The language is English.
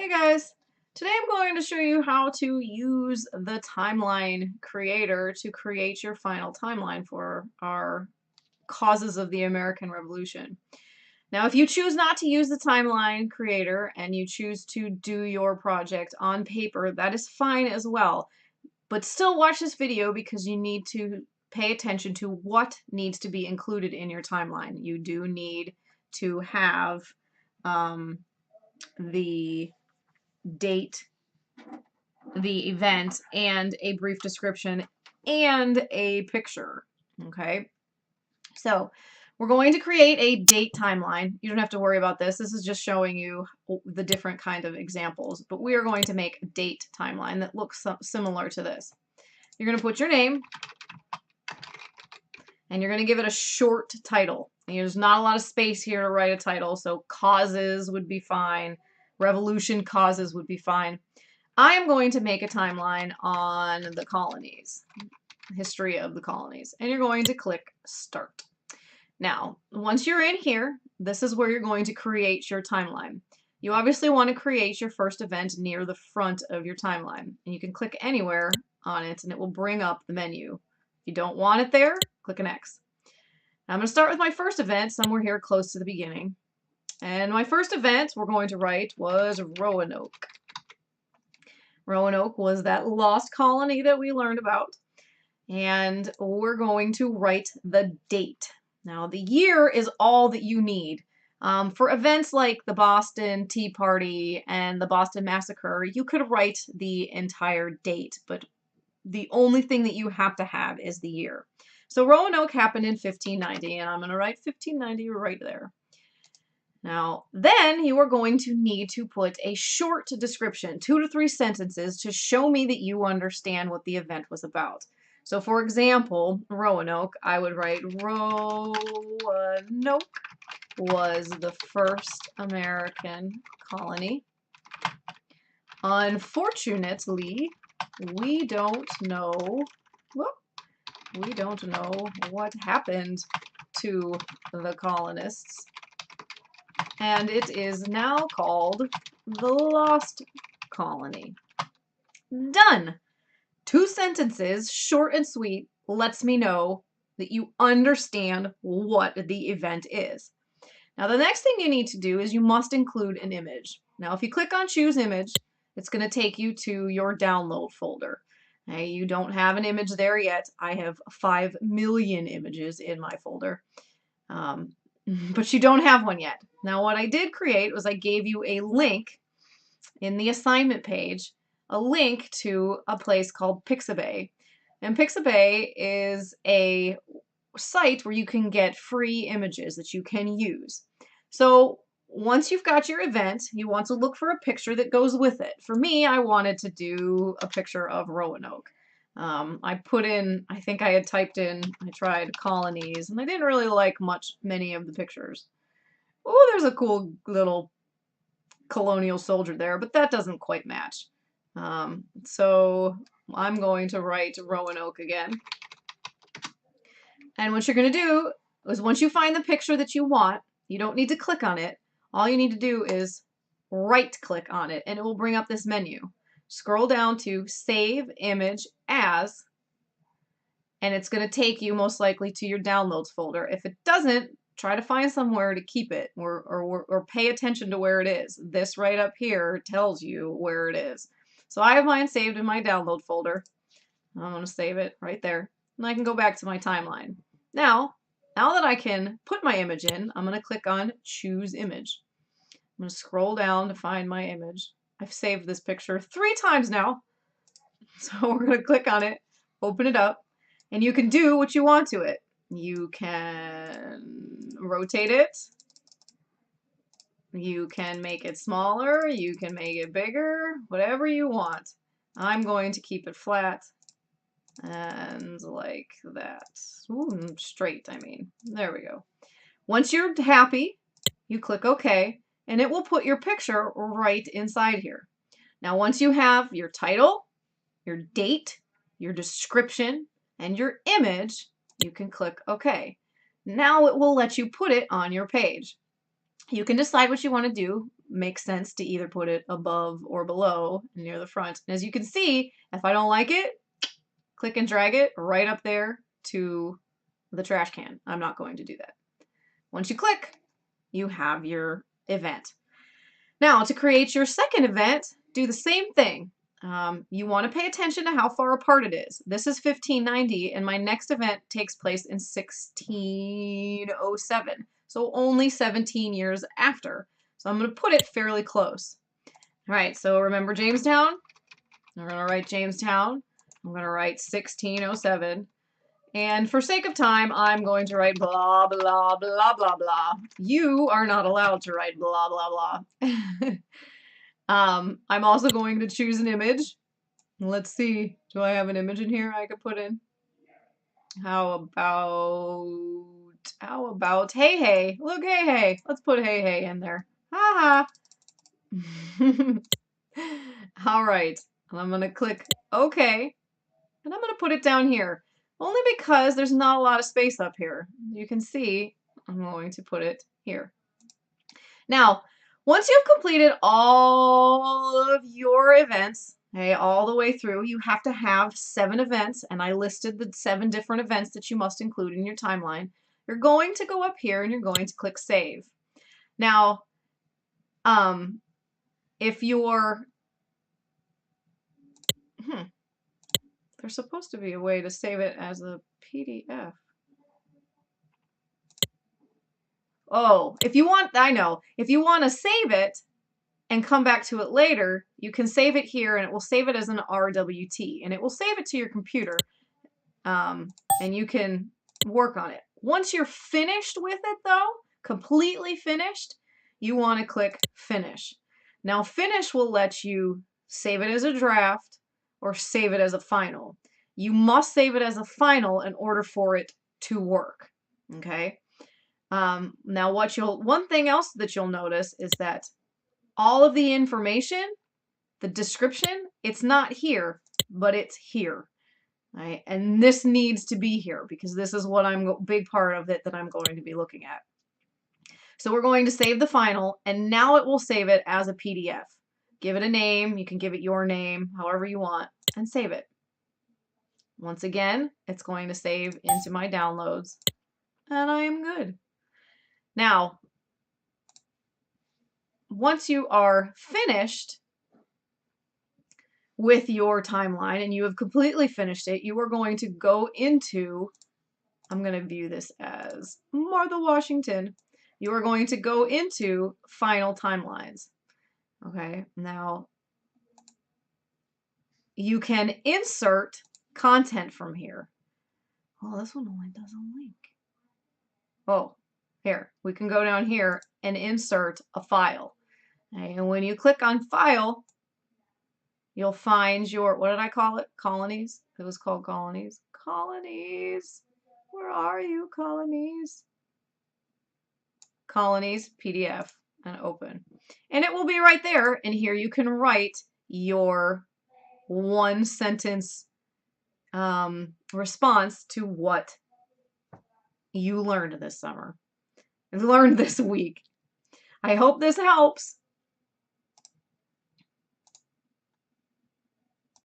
Hey guys, today I'm going to show you how to use the timeline creator to create your final timeline for our causes of the American Revolution. Now, if you choose not to use the timeline creator and you choose to do your project on paper, that is fine as well. But still watch this video because you need to pay attention to what needs to be included in your timeline. You do need to have the date, the event, and a brief description and a picture. Okay, so we're going to create a date timeline. You don't have to worry about this. This is just showing you the different kind of examples, but we are going to make a date timeline that looks similar to this. You're going to put your name and you're going to give it a short title. And there's not a lot of space here to write a title, so causes would be fine. Revolution causes would be fine. I am going to make a timeline on the colonies, history of the colonies, and you're going to click Start. Now, once you're in here, this is where you're going to create your timeline. You obviously want to create your first event near the front of your timeline, and you can click anywhere on it and it will bring up the menu. If you don't want it there, click an X. Now, I'm going to start with my first event somewhere here close to the beginning. And my first event we're going to write was Roanoke. Roanoke was that lost colony that we learned about. And we're going to write the date. Now, the year is all that you need. For events like the Boston Tea Party and the Boston Massacre, you could write the entire date, but the only thing that you have to have is the year. So Roanoke happened in 1590, and I'm going to write 1590 right there. Now, then you are going to need to put a short description, 2 to 3 sentences, to show me that you understand what the event was about. So, for example, Roanoke, I would write Roanoke was the first American colony. Unfortunately, we don't know what happened to the colonists, and it is now called the Lost Colony. Done! 2 sentences, short and sweet, lets me know that you understand what the event is. Now, the next thing you need to do is you must include an image. Now, if you click on Choose Image, it's going to take you to your download folder. Now, you don't have an image there yet. I have 5 million images in my folder. But you don't have one yet. Now, what I did create was I gave you a link in the assignment page, a link to a place called Pixabay. And Pixabay is a site where you can get free images that you can use. So once you've got your event, you want to look for a picture that goes with it. For me, I wanted to do a picture of Roanoke. I think I had typed in, I tried colonies, and I didn't really like many of the pictures. Oh, there's a cool little colonial soldier there, but that doesn't quite match. So I'm going to write Roanoke again. And what you're going to do is once you find the picture that you want, you don't need to click on it. All you need to do is right click on it and it will bring up this menu. Scroll down to Save Image As, and it's going to take you most likely to your downloads folder. If it doesn't, try to find somewhere to keep it or pay attention to where it is. This right up here tells you where it is. So I have mine saved in my download folder. I'm going to save it right there. And I can go back to my timeline. Now that I can put my image in, I'm going to click on Choose Image. I'm going to scroll down to find my image. I've saved this picture 3 times now. So we're going to click on it, open it up, and you can do what you want to it. You can rotate it. You can make it smaller. You can make it bigger, whatever you want. I'm going to keep it flat and like that. Ooh, straight, I mean. There we go. Once you're happy, you click OK, and it will put your picture right inside here. Now, once you have your title, your date, your description, and your image, you can click OK. Now it will let you put it on your page. You can decide what you want to do. Makes sense to either put it above or below near the front. And as you can see, if I don't like it, click and drag it right up there to the trash can. I'm not going to do that. Once you click, you have your event. Now, to create your second event, do the same thing. You want to pay attention to how far apart it is. This is 1590, and my next event takes place in 1607. So only 17 years after. So I'm going to put it fairly close. All right, so remember Jamestown? I'm going to write Jamestown. I'm going to write 1607. And for sake of time, I'm going to write blah, blah, blah, blah, blah. You are not allowed to write blah, blah, blah. I'm also going to choose an image. Let's see. Do I have an image in here I could put in? How about Hey Hey? Look, Hey Hey. Let's put Hey Hey in there. Ha ha. All right. And I'm going to click OK. And I'm going to put it down here. Only because there's not a lot of space up here. You can see I'm going to put it here. Now, once you've completed all of your events, okay, all the way through, you have to have 7 events, and I listed the 7 different events that you must include in your timeline. You're going to go up here and you're going to click Save. Now, if you're... there's supposed to be a way to save it as a PDF. Oh, if you want, I know, if you want to save it and come back to it later, you can save it here and it will save it as an RWT and it will save it to your computer and you can work on it. Once you're finished with it though, completely finished, you want to click Finish. Now Finish will let you save it as a draft or save it as a final. You must save it as a final in order for it to work, okay? Now one thing else that you'll notice is that all of the information, the description, it's not here, but it's here. Right? And this needs to be here because this is what big part of it that I'm going to be looking at. So we're going to save the final, and now it will save it as a PDF. Give it a name, you can give it your name, however you want, and save it. Once again, it's going to save into my downloads, and I am good. Now, once you are finished with your timeline and you have completely finished it, you are going to go into, I'm going to view this as Martha Washington. You are going to go into Final Timelines. Okay, now you can insert content from here. Oh, this one only does a link. Oh, here, we can go down here and insert a file. Okay, and when you click on File, you'll find your, what did I call it? Colonies? It was called Colonies. Colonies. Where are you, Colonies? Colonies, PDF, and open. And it will be right there. And here you can write your 1-sentence response to what you learned this summer, learned this week. I hope this helps.